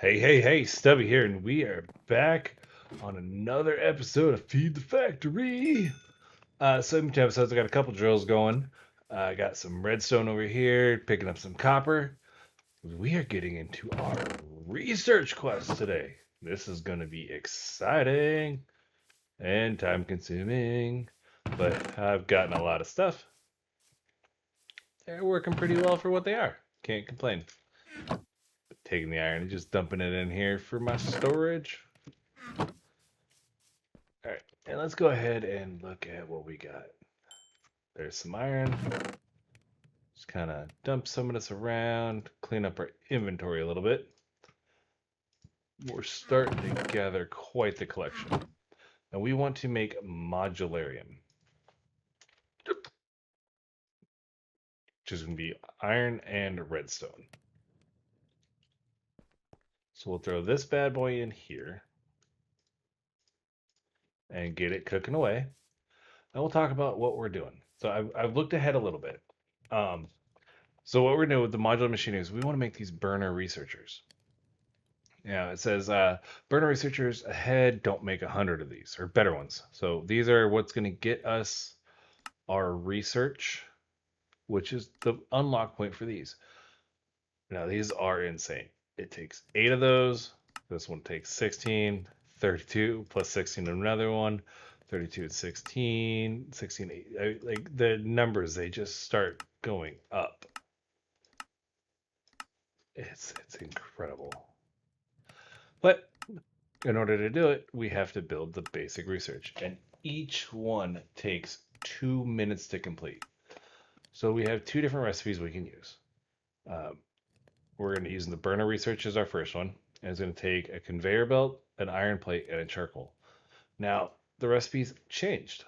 Hey, Stubby here, and we are back on another episode of Feed the Factory. So in between episodes, I got a couple drills going. I got some redstone over here, picking up some copper. We are getting into our research quest today. This is going to be exciting and time consuming, but I've gotten a lot of stuff. They're working pretty well for what they are. Can't complain. Taking the iron and just dumping it in here for my storage. All right, and let's go ahead and look at what we got. There's some iron. Just kind of dump some of this around, clean up our inventory a little bit. We're starting to gather quite the collection. And we want to make modularium, which is going to be iron and redstone. So we'll throw this bad boy in here and get it cooking away. And we'll talk about what we're doing. So I've looked ahead a little bit. So what we're doing with the modular machine is we want to make these burner researchers. Yeah, it says burner researchers ahead, don't make 100 of these, or better ones. So these are what's going to get us our research, which is the unlock point for these. Now these are insane. It takes 8 of those. This one takes 16, 32 plus 16 another one, 32 and 16, 16, 8. Like the numbers, they just start going up. It's incredible. But in order to do it, we have to build the basic research. And each one takes 2 minutes to complete. So we have 2 different recipes we can use. We're going to use the burner research as our first one. And it's going to take a conveyor belt, an iron plate, and a charcoal. Now, the recipes changed.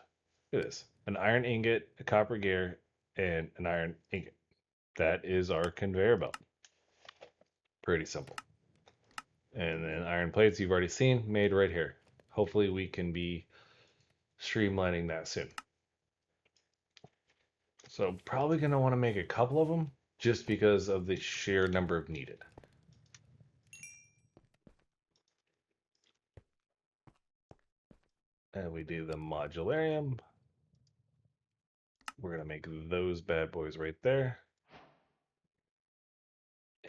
Look at this. An iron ingot, a copper gear, and an iron ingot. That is our conveyor belt. Pretty simple. And then iron plates you've already seen, made right here. Hopefully we can be streamlining that soon. So probably going to want to make a couple of them just because of the sheer number of needed. And we do the modularium. We're going to make those bad boys right there.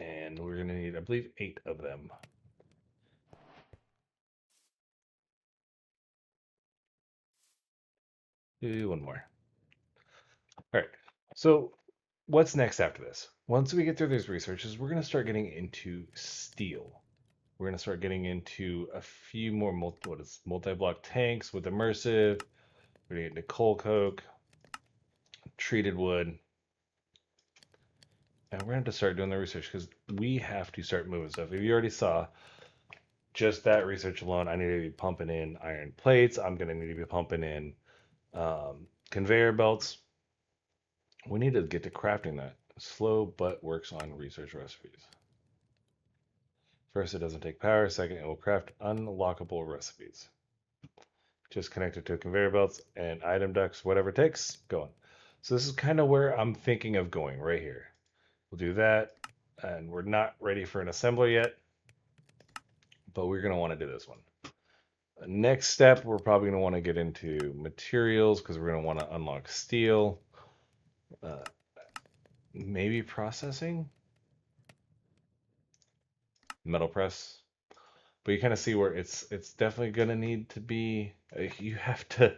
And we're going to need, I believe, 8 of them. Do one more. All right. So what's next after this? Once we get through these researches, we're going to start getting into steel. We're going to start getting into a few more multi-block tanks with immersive. We're going to get into coal coke, treated wood. And we're going to start doing the research because we have to start moving stuff. If you already saw, just that research alone, I need to be pumping in iron plates. I'm going to need to be pumping in conveyor belts. We need to get to crafting that. Slow, but works on research recipes. First, it doesn't take power. Second, it will craft unlockable recipes. Just connect it to conveyor belts and item ducts, whatever it takes, going. So this is kind of where I'm thinking of going right here. We'll do that, and we're not ready for an assembler yet, but we're going to want to do this one. Next step, we're probably going to want to get into materials because we're going to want to unlock steel. Maybe processing? Metal press. But you kind of see where it's definitely going to need to be, you have to,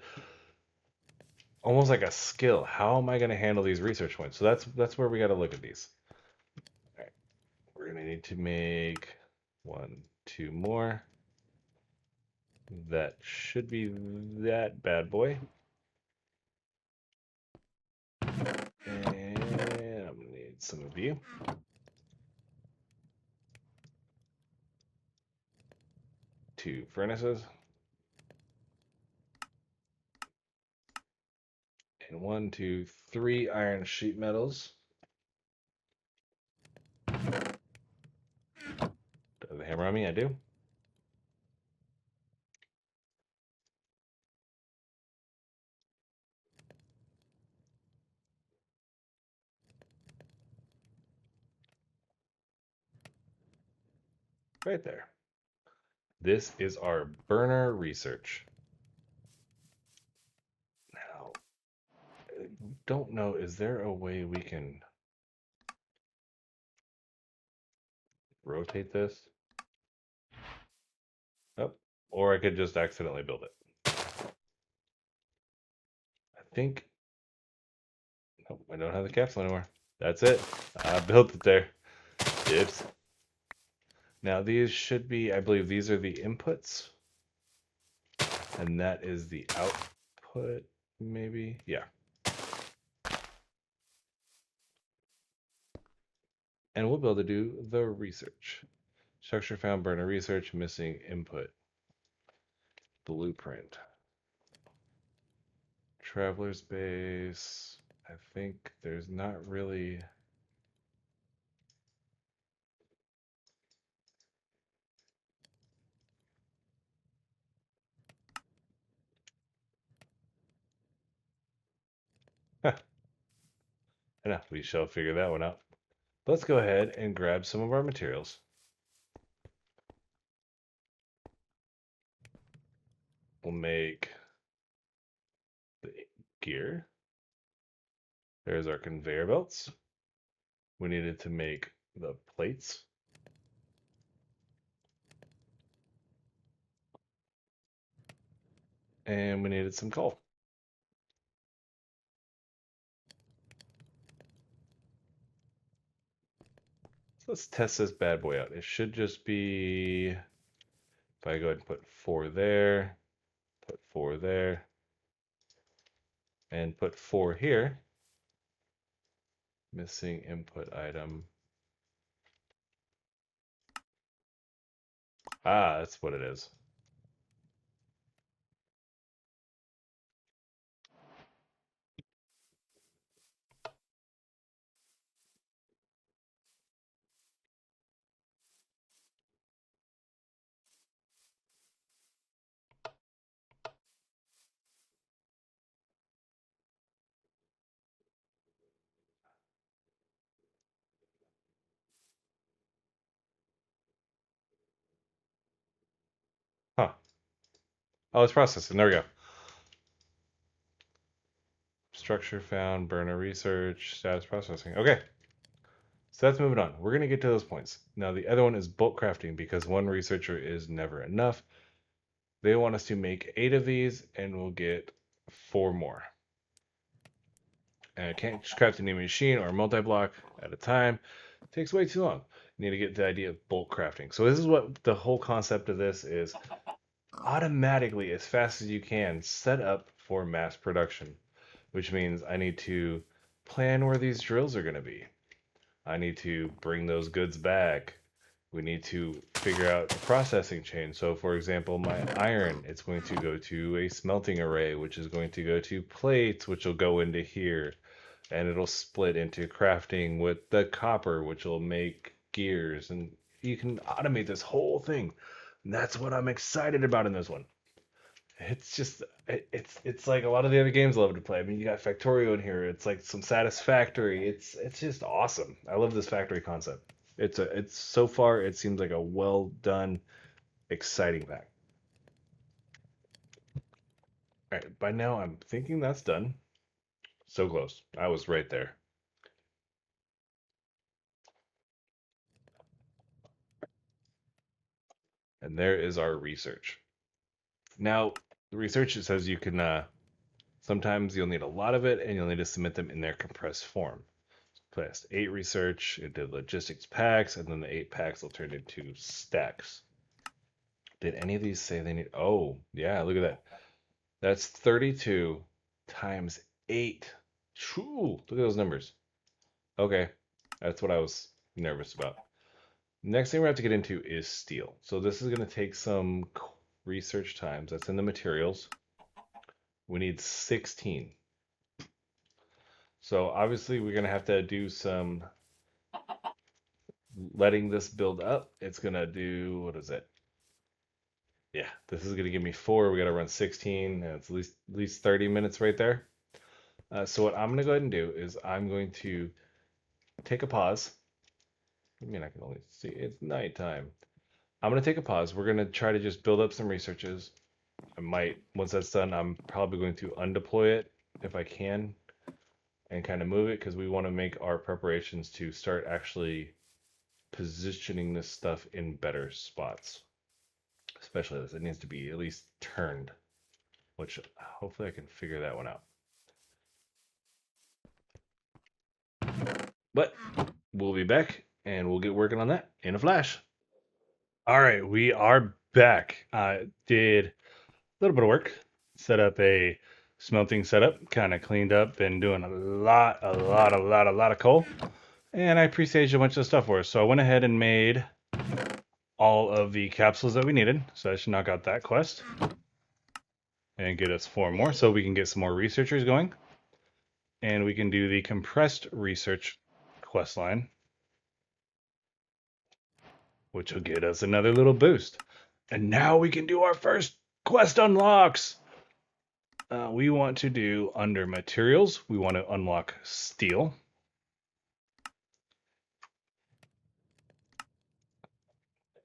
almost like a skill. How am I going to handle these research points? So that's where we got to look at these. All right. We're going to need to make 1, 2 more. That should be that bad boy. And I'm going to need some of you. Two furnaces. And 1, 2, 3 iron sheet metals. Do I have the hammer on me? I do. Right there. This is our burner research. Now, I don't know, is there a way we can rotate this? Oh, or I could just accidentally build it. I think, nope, I don't have the capsule anymore. That's it. I built it there. Oops. Now these should be, I believe these are the inputs. And that is the output, maybe? Yeah. And we'll be able to do the research. Structure found, burner research, missing input. Blueprint. Traveler's base. I think there's not really. Huh, I know, we shall figure that one out. Let's go ahead and grab some of our materials. We'll make the gear. There's our conveyor belts. We needed to make the plates. And we needed some coal. So let's test this bad boy out. It should just be, if I go ahead and put 4 there, put 4 there, and put 4 here. Missing input item. Ah, that's what it is. Huh. Oh, it's processing. There we go. Structure found, burner research, status processing. Okay. So that's moving on. We're going to get to those points. Now, the other one is bulk crafting because one researcher is never enough. They want us to make 8 of these and we'll get 4 more. And I can't just craft a new machine or a multi-block at a time. It takes way too long. You need to get the idea of bulk crafting. So this is what the whole concept of this is. Automatically, as fast as you can, set up for mass production, which means I need to plan where these drills are going to be. I need to bring those goods back. We need to figure out the processing chain. So, for example, my iron, it's going to go to a smelting array, which is going to go to plates, which will go into here. And it'll split into crafting with the copper, which will make gears. And you can automate this whole thing. And that's what I'm excited about in this one. It's just it's like a lot of the other games I love to play. I mean, you got Factorio in here. It's like some Satisfactory. It's just awesome. I love this factory concept. It's so far it seems like a well done, exciting pack. All right, by now I'm thinking that's done. So close. I was right there. And there is our research. Now, the research it says you can sometimes you'll need a lot of it and you'll need to submit them in their compressed form. Placed 8 research into logistics packs, and then the 8 packs will turn into stacks. Did any of these say they need? Oh, yeah, look at that. That's 32 times 8. True. Look at those numbers. Okay, that's what I was nervous about. Next thing we have to get into is steel. So this is going to take some research times. That's in the materials. We need 16. So obviously we're going to have to do some letting this build up. It's going to do, what is it? Yeah, this is going to give me 4. We got to run 16, and it's at least 30 minutes right there. So what I'm going to go ahead and do is I'm going to take a pause. I mean, I can only see it's nighttime. I'm going to take a pause. We're going to try to just build up some researches. I might, once that's done, I'm probably going to undeploy it if I can and kind of move it because we want to make our preparations to start actually positioning this stuff in better spots. Especially this, it needs to be at least turned, which hopefully I can figure that one out. But we'll be back and we'll get working on that in a flash. All right, we are back. Did a little bit of work, set up a smelting setup, kind of cleaned up, been doing a lot of coal, and I pre-staged a bunch of stuff for us. So I went ahead and made all of the capsules that we needed. So I should knock out that quest and get us 4 more so we can get some more researchers going. And we can do the compressed research quest line, which will get us another little boost. And now we can do our first quest unlocks. We want to do under materials, we want to unlock steel.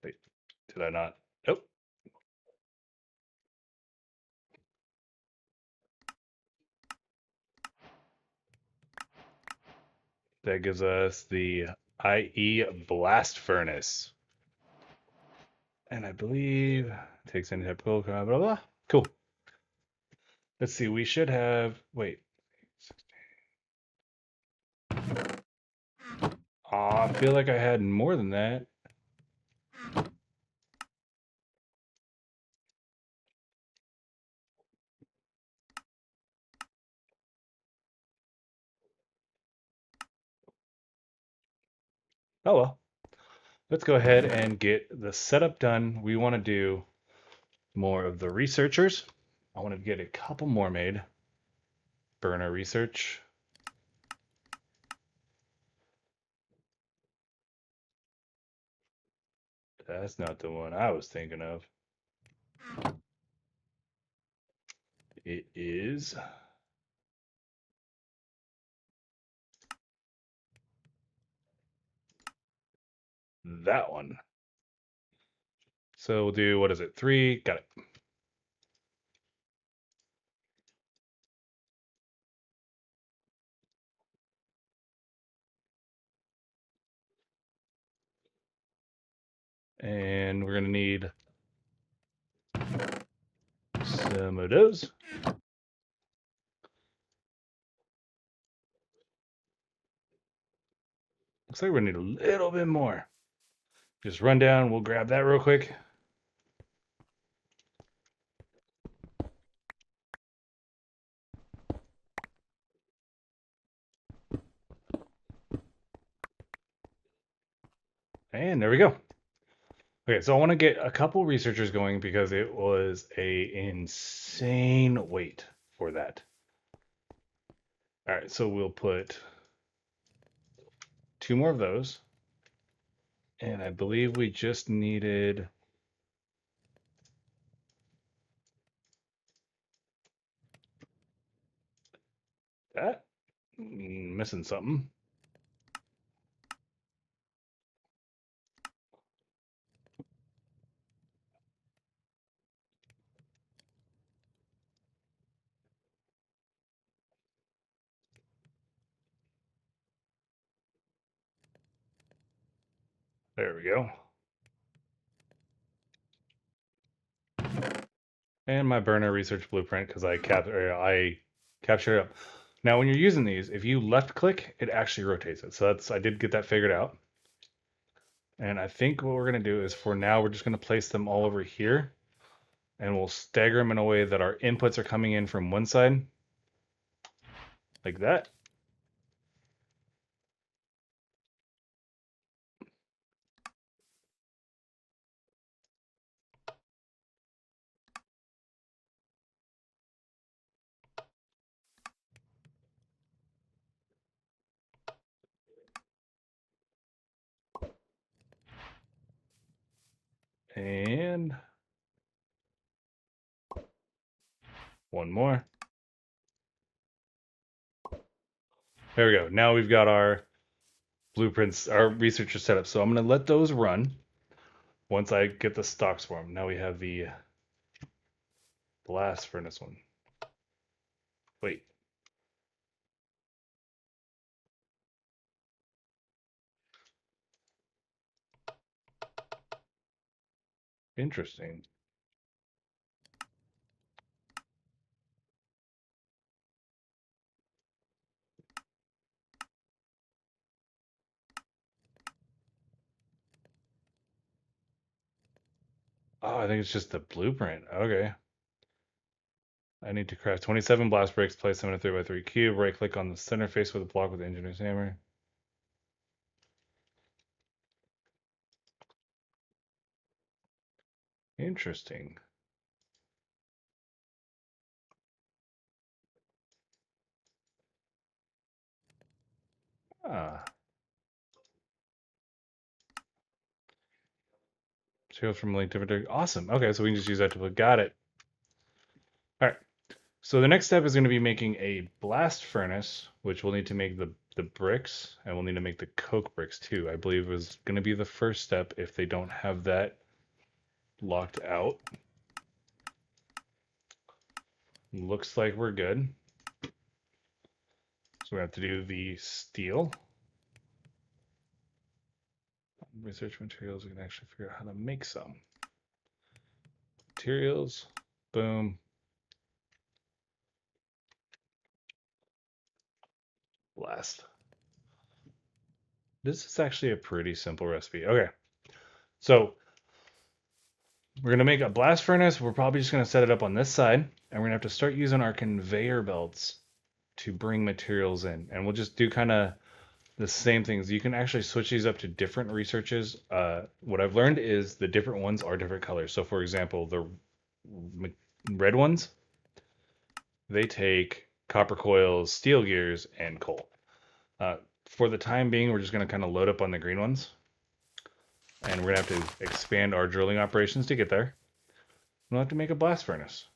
Wait, did I not? Nope. That gives us the IE blast furnace. And I believe it takes any type of blah, blah, blah. Cool. Let's see, we should have, wait. I feel like I had more than that. Oh well. Let's go ahead and get the setup done. We want to do more of the researchers. I want to get a couple more made. Burner research. That's not the one I was thinking of. It is that one. So we'll do, what is it? 3. Got it. And we're going to need some of those. Looks like we're going to need a little bit more. Just run down. We'll grab that real quick. And there we go. Okay, so I want to get a couple researchers going because it was a insane wait for that. All right, so we'll put 2 more of those. And I believe we just needed that. Missing something. There we go. And my burner research blueprint because I captured it up. Now, when you're using these, if you left click, it actually rotates it. So I did get that figured out. And I think what we're going to do is for now, we're just going to place them all over here. And we'll stagger them in a way that our inputs are coming in from one side. Like that. And one more. There we go. Now we've got our blueprints, our researchers set up. So I'm going to let those run. once I get the stocks for them. Now we have the blast furnace one. Wait. Interesting. Oh, I think it's just the blueprint. Okay. I need to craft 27 blast bricks, place them in a 3x3 cube, right click on the center face with a block with the engineer's hammer. Interesting. Ah. Materials from link different. Awesome. Okay, so we can just use that to put. Got it. All right. So the next step is going to be making a blast furnace, which we'll need to make the bricks, and we'll need to make the coke bricks too. I believe is going to be the first step if they don't have that locked out. Looks like we're good. So we have to do the steel. Research materials, we can actually figure out how to make some. Materials, boom. Blast. This is actually a pretty simple recipe. Okay, so we're gonna make a blast furnace. We're probably just gonna set it up on this side, and we're gonna have to start using our conveyor belts to bring materials in. And we'll just do kind of the same things. You can actually switch these up to different researches. What I've learned is the different ones are different colors. So for example, the red ones, they take copper coils, steel gears, and coal. For the time being, we're just going to kind of load up on the green ones. And we're going to have to expand our drilling operations to get there. We'll have to make a blast furnace.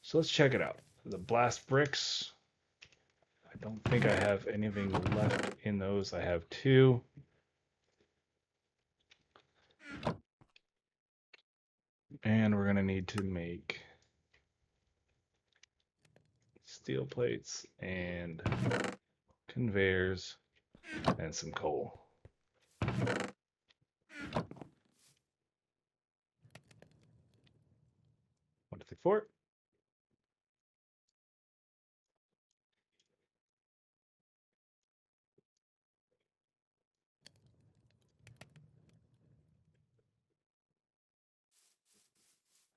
So let's check it out. The blast bricks. I don't think I have anything left in those. I have 2. And we're going to need to make steel plates and conveyors and some coal. 1, 2, 3, 4.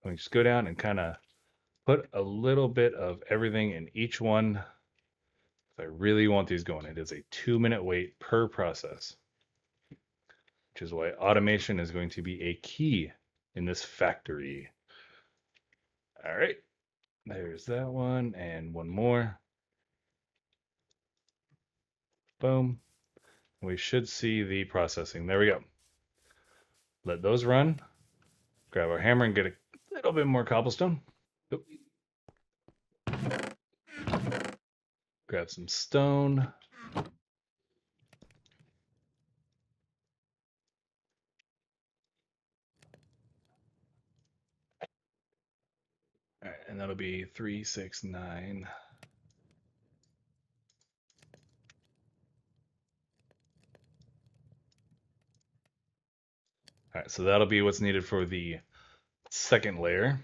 Let me just go down and kind of put a little bit of everything in each one. If I really want these going, it is a 2-minute wait per process, which is why automation is going to be a key in this factory. All right, there's that one and one more. Boom. We should see the processing. There we go. Let those run. Grab our hammer and get a little bit more cobblestone. Oop. Grab some stone. All right, and that'll be 3, 6, 9. All right, so that'll be what's needed for the second layer.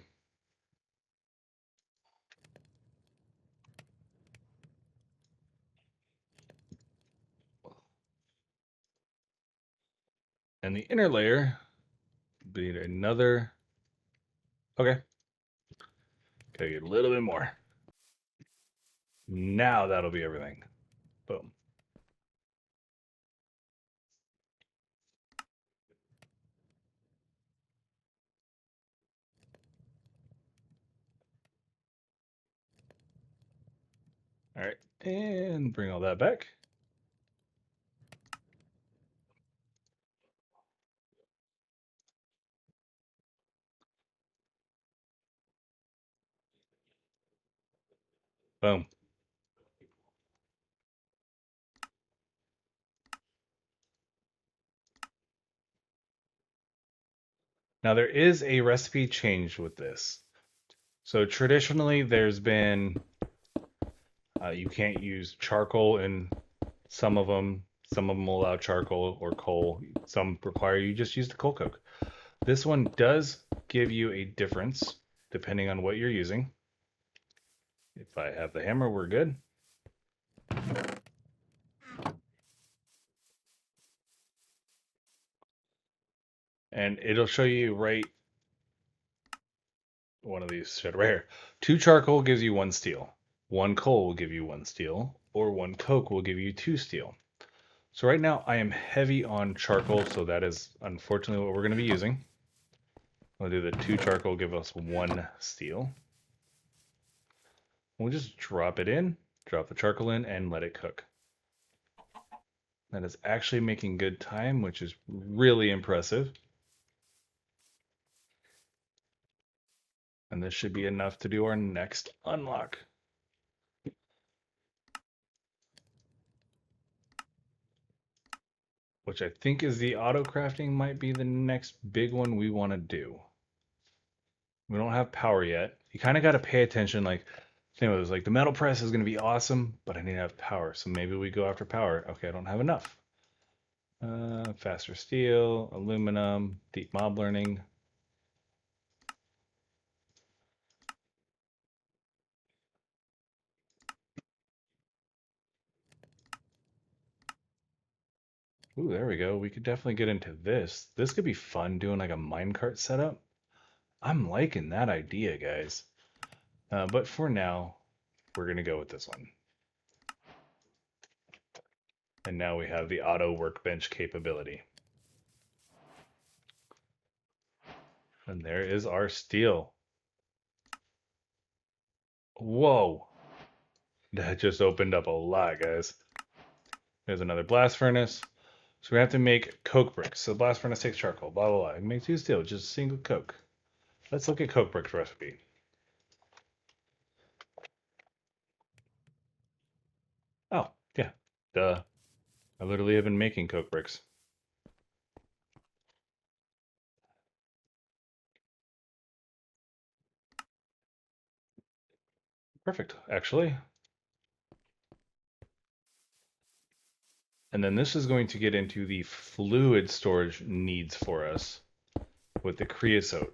And the inner layer, we need another. Okay. Gotta get a little bit more. Now that'll be everything. Boom. All right, and bring all that back. Boom. Now there is a recipe change with this. So traditionally there's been, you can't use charcoal in some of them. Some of them will allow charcoal or coal. Some require you just use the coal coke. This one does give you a difference depending on what you're using. If I have the hammer, we're good. And it'll show you right, one of these should right here. 2 charcoal gives you 1 steel. 1 coal will give you 1 steel, or 1 coke will give you 2 steel. So right now I am heavy on charcoal, so that is unfortunately what we're going to be using. We'll do the 2 charcoal give us 1 steel. We'll just drop it in, drop the charcoal in, and let it cook. That is actually making good time, which is really impressive. And this should be enough to do our next unlock. Which I think is the auto crafting might be the next big one we want to do. We don't have power yet. You kind of got to pay attention. Like, same with this, like the metal press is going to be awesome, but I need to have power. So maybe we go after power. Okay, I don't have enough. Faster steel, aluminum, deep mob learning. Ooh, there we go. We could definitely get into this. This could be fun doing like a minecart setup. I'm liking that idea, guys. But for now, we're going to go with this one. And now we have the auto workbench capability. And there is our steel. Whoa. That just opened up a lot, guys. There's another blast furnace. So we have to make coke bricks. So blast furnace takes charcoal, blah, blah, blah. I can make 2 steel, just single coke. Let's look at coke bricks recipe. Oh, yeah. Duh. I literally have been making coke bricks. Perfect, actually. And then this is going to get into the fluid storage needs for us with the creosote.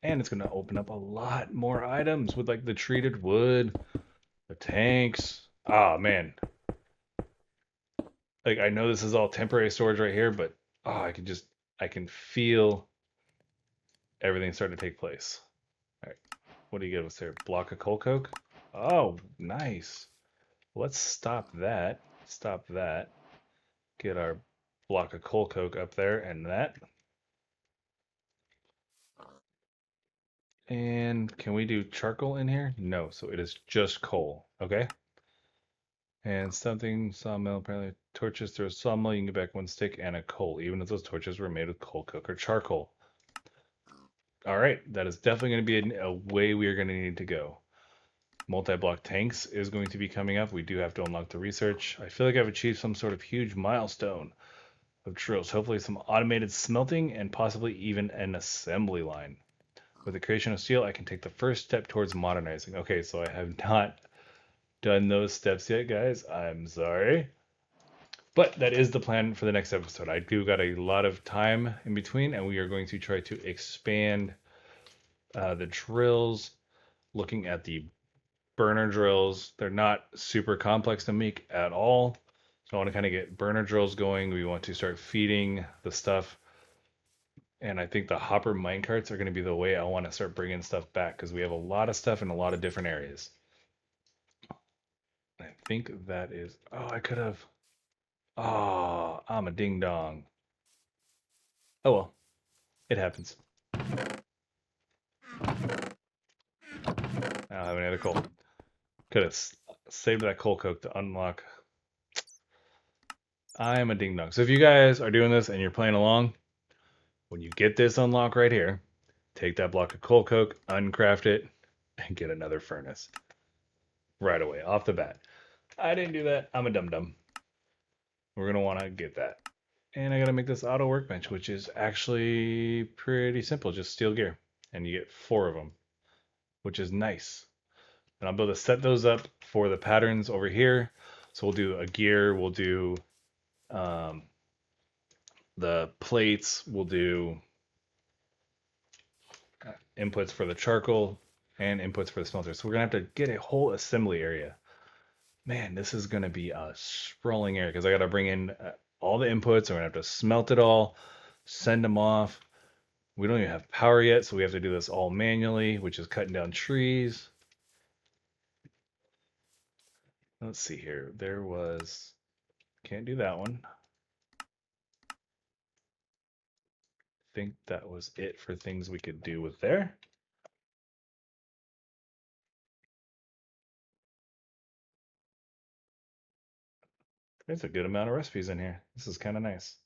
And it's going to open up a lot more items with like the treated wood, the tanks. Oh, man. Like, I know this is all temporary storage right here, but I can feel everything starting to take place. All right, what do you give us there? Block of coal coke? Oh, nice. Let's stop that. Stop that. Get our block of coal coke up there and that. And can we do charcoal in here? No, so it is just coal. Okay. And something sawmill, apparently torches through a sawmill. You can get back 1 stick and a coal, even if those torches were made with coal coke or charcoal. All right, that is definitely going to be a way we are going to need to go. Multi-block tanks is going to be coming up. We do have to unlock the research. I feel like I've achieved some sort of huge milestone of drills. Hopefully some automated smelting and possibly even an assembly line. With the creation of steel, I can take the first step towards modernizing. Okay, so I have not done those steps yet, guys. I'm sorry. But that is the plan for the next episode. I do got a lot of time in between, and we are going to try to expand the drills, looking at the burner drills. They're not super complex to make at all. So I want to kind of get burner drills going. We want to start feeding the stuff. And I think the hopper minecarts are going to be the way I want to start bringing stuff back because we have a lot of stuff in a lot of different areas. I think that is... Oh, I could have... Oh, I'm a ding dong. Oh well, it happens. I don't have any other coal. Could have saved that coal coke to unlock. I am a ding dong. So if you guys are doing this and you're playing along, when you get this unlock right here, take that block of coal coke, uncraft it, and get another furnace. Right away, off the bat. I didn't do that. I'm a dum-dum. We're going to want to get that. And I got to make this auto workbench, which is actually pretty simple. Just steel gear. And you get 4 of them, which is nice. And I'll be able to set those up for the patterns over here. So we'll do a gear, we'll do the plates, we'll do inputs for the charcoal and inputs for the smelter. So we're going to have to get a whole assembly area. Man, this is going to be a sprawling area because I got to bring in all the inputs. I'm going to have to smelt it all, send them off. We don't even have power yet, so we have to do this all manually, which is cutting down trees. Let's see here. There was, can't do that one. I think that was it for things we could do with there. There's a good amount of recipes in here. This is kind of nice.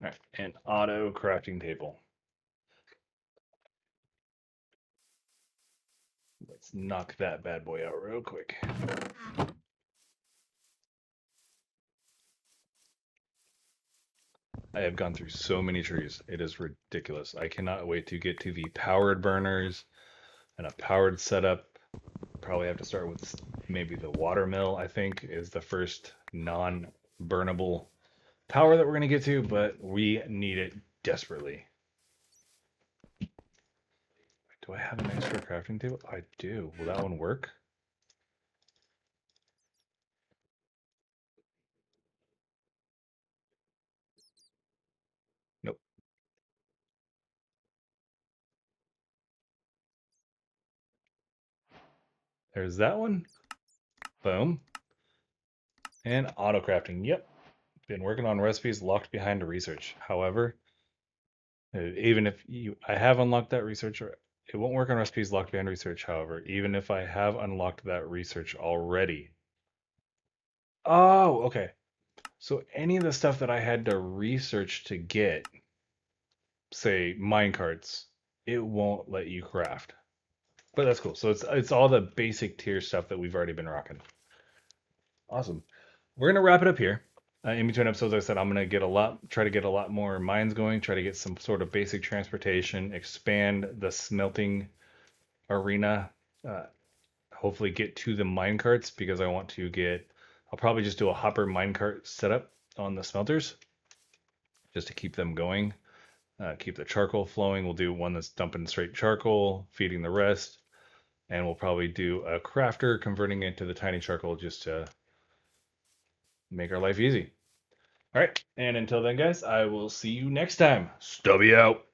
All right, an auto crafting table. Let's knock that bad boy out real quick. I have gone through so many trees. It is ridiculous. I cannot wait to get to the powered burners and a powered setup. Probably have to start with maybe the water mill, I think, is the first non-burnable power that we're going to get to, but we need it desperately. Do I have an extra crafting table? I do. Will that one work? Nope. There's that one. Boom. And auto crafting. Yep. Been working on recipes locked behind research. However, even if I have unlocked that research, it won't work on recipes locked behind research. However, even if I have unlocked that research already. Oh, okay. So any of the stuff that I had to research to get, say minecarts, it won't let you craft. But that's cool. So it's all the basic tier stuff that we've already been rocking. Awesome. We're gonna wrap it up here. In between episodes, I said I'm gonna try to get a lot more mines going, try to get some sort of basic transportation, expand the smelting arena, hopefully get to the minecarts because I want to get. I'll probably just do a hopper minecart setup on the smelters, just to keep them going, keep the charcoal flowing. We'll do one that's dumping straight charcoal, feeding the rest, and we'll probably do a crafter converting it to the tiny charcoal just to make our life easy. All right, and until then, guys, I will see you next time. Stubby out.